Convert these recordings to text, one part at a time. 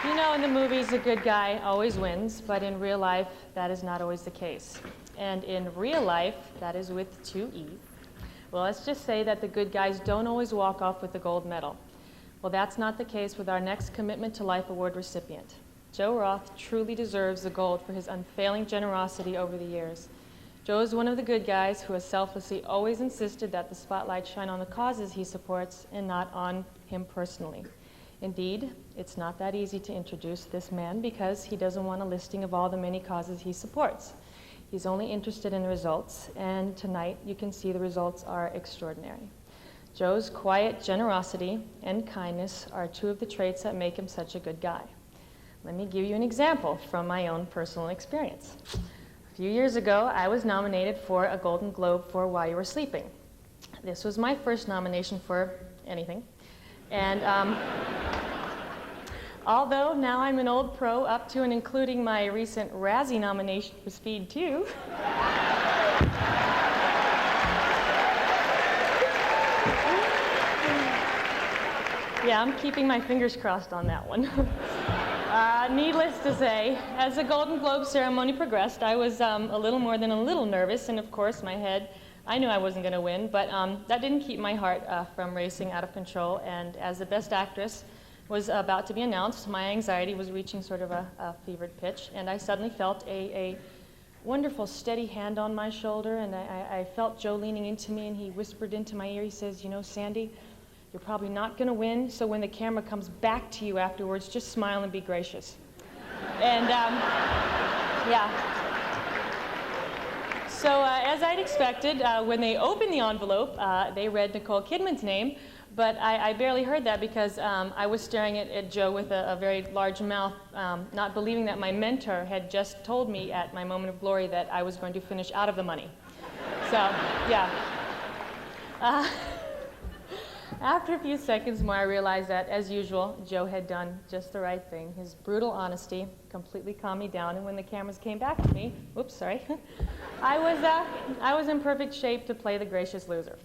You know, in the movies, the good guy always wins, but in real life, that is not always the case. And in real life, that is with two E's. Well, let's just say that the good guys don't always walk off with the gold medal. Well, that's not the case with our next Commitment to Life Award recipient. Joe Roth truly deserves the gold for his unfailing generosity over the years. Joe is one of the good guys who has selflessly always insisted that the spotlight shine on the causes he supports and not on him personally. Indeed, it's not that easy to introduce this man because he doesn't want a listing of all the many causes he supports. He's only interested in the results, and tonight you can see the results are extraordinary. Joe's quiet generosity and kindness are two of the traits that make him such a good guy. Let me give you an example from my own personal experience. A few years ago, I was nominated for a Golden Globe for While You Were Sleeping. This was my first nomination for anything. And although now I'm an old pro up to and including my recent Razzie nomination for Speed 2, yeah, I'm keeping my fingers crossed on that one. Needless to say, as the Golden Globe ceremony progressed, I was a little more than a little nervous, and of course my head, I knew I wasn't going to win, but that didn't keep my heart from racing out of control, and as the Best Actress was about to be announced, my anxiety was reaching sort of a fevered pitch, and I suddenly felt a wonderful steady hand on my shoulder, and I felt Joe leaning into me, and he whispered into my ear, he says, "You know, Sandy, you're probably not going to win, so when the camera comes back to you afterwards, just smile and be gracious." And yeah. So as I'd expected, when they opened the envelope, they read Nicole Kidman's name, but I barely heard that because I was staring at Joe with a very large mouth, not believing that my mentor had just told me at my moment of glory that I was going to finish out of the money. So, yeah. After a few seconds more, I realized that, as usual, Joe had done just the right thing. His brutal honesty completely calmed me down, and when the cameras came back to me, oops, sorry, I was in perfect shape to play the gracious loser.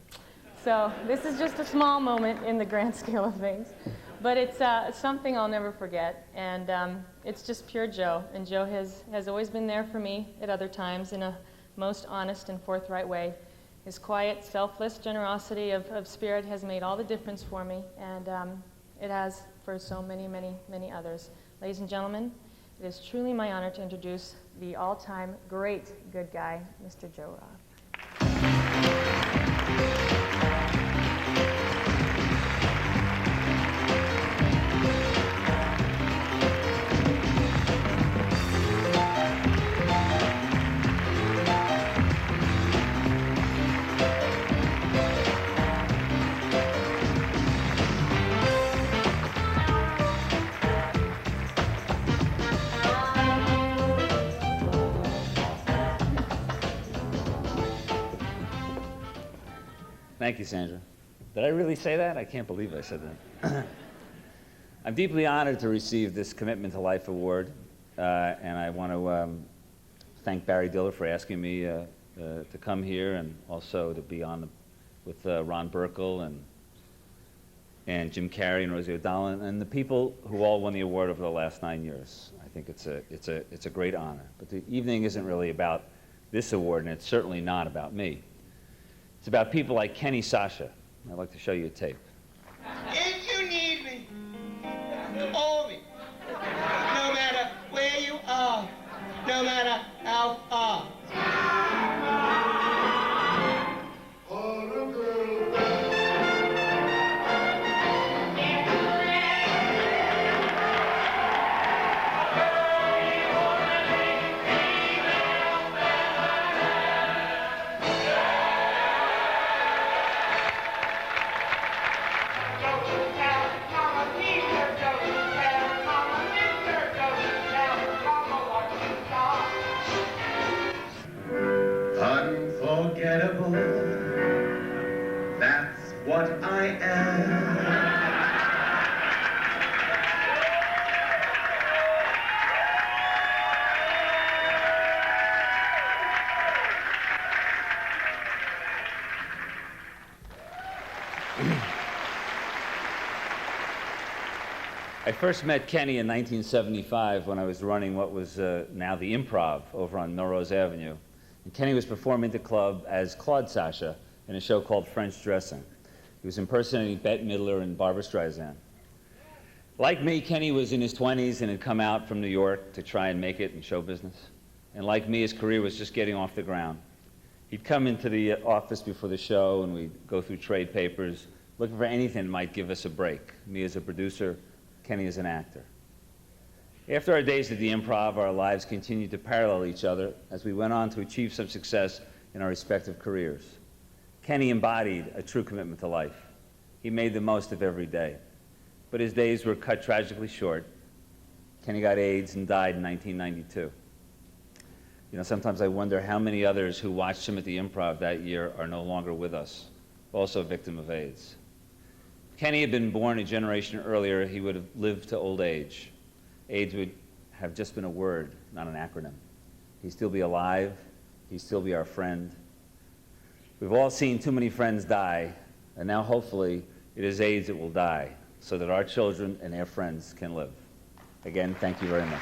So this is just a small moment in the grand scale of things, but it's something I'll never forget, and it's just pure Joe, and Joe has always been there for me at other times in a most honest and forthright way. His quiet, selfless generosity of spirit has made all the difference for me, and it has for so many, many, many others. Ladies and gentlemen, it is truly my honor to introduce the all-time great good guy, Mr. Joe Roth. Thank you, Sandra. Did I really say that? I can't believe I said that. I'm deeply honored to receive this Commitment to Life Award, and I want to thank Barry Diller for asking me to come here, and also to be on with Ron Burkle and Jim Carrey and Rosie O'Donnell, and the people who all won the award over the last 9 years. I think it's a great honor. But the evening isn't really about this award, and it's certainly not about me. It's about people like Kenny Sasha. I'd like to show you a tape. If you need me, call me. No matter where you are, no matter how far. I first met Kenny in 1975 when I was running what was now the Improv over on Melrose Avenue. And Kenny was performing at the club as Claude Sasha in a show called French Dressing. He was impersonating Bette Midler and Barbra Streisand. Like me, Kenny was in his 20s and had come out from New York to try and make it in show business. And like me, his career was just getting off the ground. He'd come into the office before the show and we'd go through trade papers, looking for anything that might give us a break. Me as a producer, Kenny as an actor. After our days at the Improv, our lives continued to parallel each other as we went on to achieve some success in our respective careers. Kenny embodied a true commitment to life. He made the most of every day. But his days were cut tragically short. Kenny got AIDS and died in 1992. You know, sometimes I wonder how many others who watched him at the Improv that year are no longer with us, also a victim of AIDS. If Kenny had been born a generation earlier, he would have lived to old age. AIDS would have just been a word, not an acronym. He'd still be alive. He'd still be our friend. We've all seen too many friends die, and now hopefully it is AIDS that will die, so that our children and their friends can live. Again, thank you very much.